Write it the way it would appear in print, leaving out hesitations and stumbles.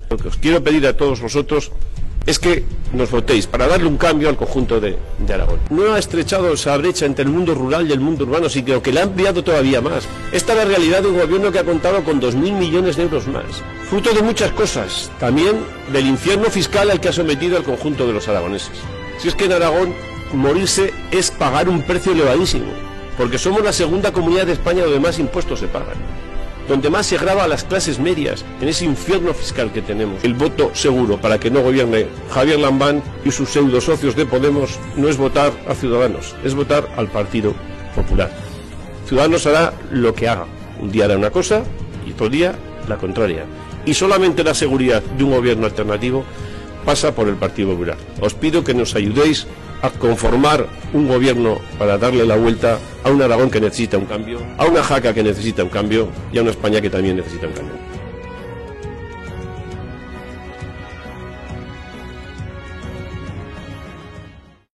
Lo que os quiero pedir a todos vosotros es que nos votéis para darle un cambio al conjunto de Aragón. No ha estrechado esa brecha entre el mundo rural y el mundo urbano, sino que la ha ampliado todavía más. Esta es la realidad de un gobierno que ha contado con 2.000 millones de euros más. Fruto de muchas cosas, también del infierno fiscal al que ha sometido al conjunto de los aragoneses. Si es que en Aragón morirse es pagar un precio elevadísimo, porque somos la segunda comunidad de España donde más impuestos se pagan, donde más se grava a las clases medias, en ese infierno fiscal que tenemos. El voto seguro para que no gobierne Javier Lambán y sus pseudo socios de Podemos no es votar a Ciudadanos, es votar al Partido Popular. Ciudadanos hará lo que haga. Un día hará una cosa y otro día la contraria. Y solamente la seguridad de un gobierno alternativo pasa por el Partido Popular. Os pido que nos ayudéis a conformar un gobierno para darle la vuelta a un Aragón que necesita un cambio, a una Jaca que necesita un cambio y a una España que también necesita un cambio.